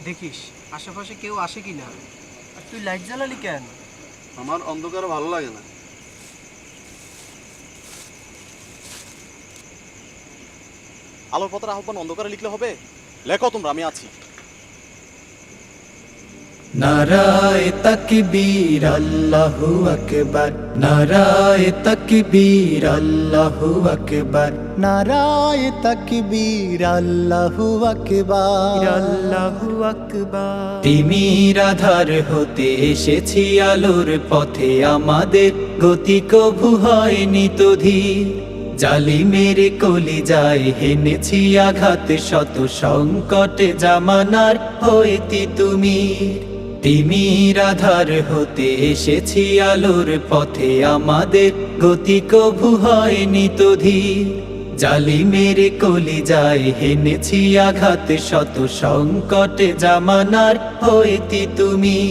দেখিস আশেপাশে কেউ আসে কিনা। আর তুই লাইট জ্বালালি কেন? আমার অন্ধকারে ভালো লাগে না। আলোর পথের আহ্বান অন্ধকারে লিখলে হবে? লেখো তোমরা, আমি আছি। নারায়ে তাকবীর আল্লাহু আকবার, নারায়ে তাকবীর আল্লাহু আকবার, নারায়ে তাকবীর আল্লাহু আকবার, আল্লাহু আকবার। তিমির আধার হতে এসেছি আলোর পথে, আমাদের গতি কভু হয়নি তো ধীর। জালিমের কলিজায় হেনেছি আঘাত, শত সংকটে জামানার হইতি তুমি। তিমির আধার হতে এসেছি আলোর পথে, আমাদের গতি কভু হয়নি তো ধীর। জালিমের কলিজায় হেনেছি আঘাত, শত সংকটে জামানার হইতি তুমি।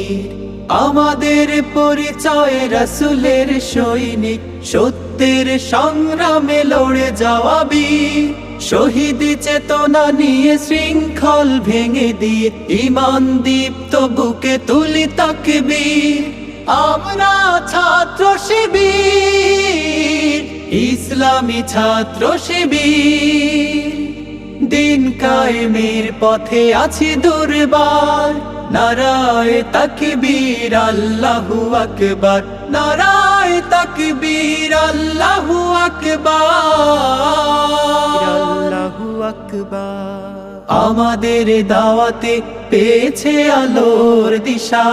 আমাদের পরিচয় রাসূলের সৈনিক, সত্যের সংগ্রামে লড়ে যাওয়া বীর। শহীদ চেতনা নিয়ে শৃঙ্খল ভেঙে দিয়ে, ঈমান দীপ্ত বুকে তুলি তাকবীর। আমরা ছাত্র শিবির, ইসলামী ছাত্র শিবির। দিন কায়েমের পথে আছি দুর্বার, নারায়ে তাকবীর আল্লাহু আকবার, নারায়ে তাকবীর আল্লাহু আকবার, আল্লাহু আকবার। আমাদের দাওয়াতে পেয়েছে আলোর দিশা,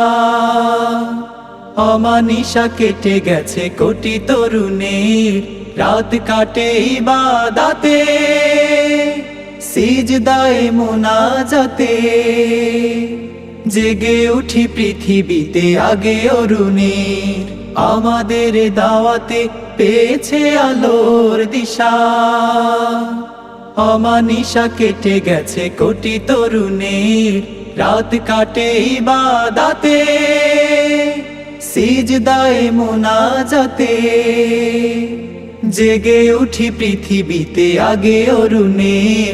অমানিশা কেটে গেছে কোটি তরুণের। রাত কাটে ইবাদতে, সিজদায়ে মুনাজাতে, জেগে উঠি পৃথিবীতে আগে অরুণের। আমাদের দাওয়াতে পেয়েছে আলোর দিশা, অমানিশা কেটে গেছে কোটি তরুণের। রাত কাটে ইবাদতে, সিজদায়ে মুনাজাতে, জেগে উঠি পৃথিবীতে আগে অরুণের।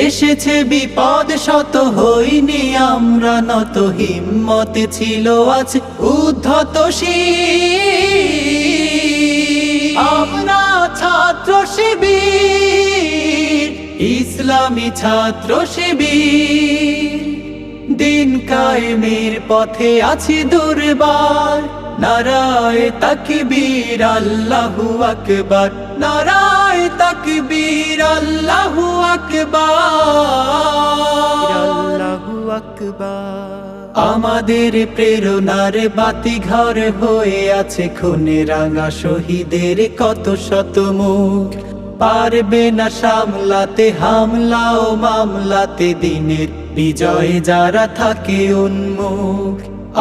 এসেছে বিপদ শত, হইনি আমরা নত, হিম্মত ছিল আজ উদ্ধত শির। আমরা ছাত্র শিবির, ইসলামী ছাত্র শিবির। দিন কায়েমের পথে আছি দুর্বার, নারায়ে তাকবীর আল্লাহু আকবার, নারায়ে তাকবীর আল্লাহু আকবার, আল্লাহু আকবার। আমাদের প্রেরণার বাতি ঘর হয়ে আছে খুনে রাঙা শহীদের কত শত মুখ। পারবে না সামলাতে হামলা ও মামলাতে, দিনের বিজয়ে যারা থাকে উন্মুখ।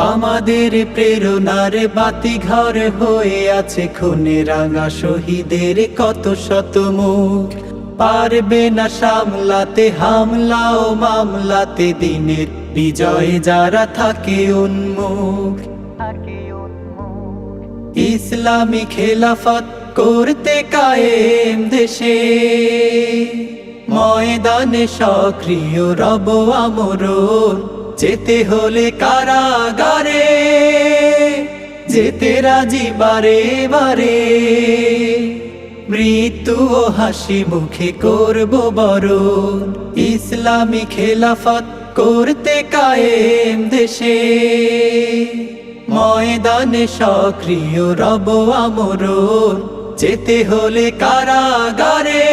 আমাদের প্রেরণার বাতি ঘর হয়ে আছে খুনে রাঙা শহীদের কত শত মুখ। পারবে না সামলাতে হামলা ও মামলাতে, দিনের বিজয়ে যারা থাকে উন্মুখ। ইসলামী খেলাফত করতে কায়েম দেশে, ময়দানে সক্রিয় রব আমরণ। যেতে হলে কারাগারে, যেতে রাজি বারে বারে। মৃত্যু ও হাসি মুখে করব বরণ, ইসলামী খেলাফত করতে কায়েম দেশে। ময়দানে সক্রিয় রব আমরণ। যেতে হলে কারাগারে,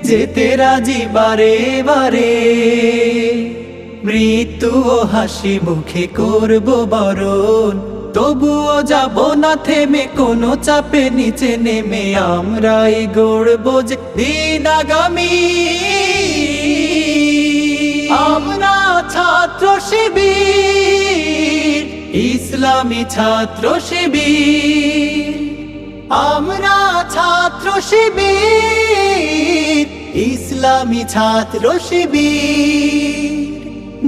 যেতে রাজি বারে বারে। মৃত্যু ও হাসি মুখে করব বরণ, তবুও যাব না থেমে কোনো চাপে নিচে নেমে। আমরাই গড়ব যে দিন আগামী, আমরা ছাত্র শিবির, ইসলামী ছাত্র শিবির। আমরা ছাত্র শিবির, ইসলামী ছাত্র শিবির।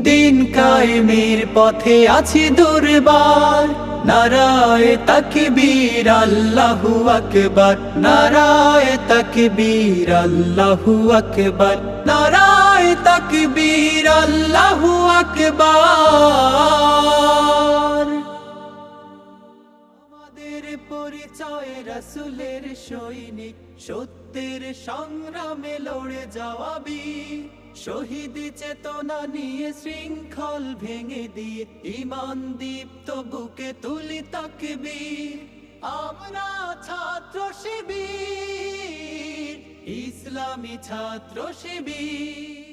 দিন কায়েমের পথে আছি দুর্বার, নারায়ে তাকবীর আল্লাহু আকবার, নারায়ে তাকবীর আল্লাহু আকবার, নারায়ে তাকবীর আল্লাহু আকবার। আমাদের পরিচয় রাসূলের সৈনিক, সত্যের সংগ্রামে লড়ে যাওয়া বীর, শহীদ চেতনা নিয়ে শৃঙ্খল ভেঙে দিয়ে ঈমান দীপ্ত বুকে তুলি তাকবীর। আমরা ছাত্র শিবির, ইসলামী ছাত্র শিবির।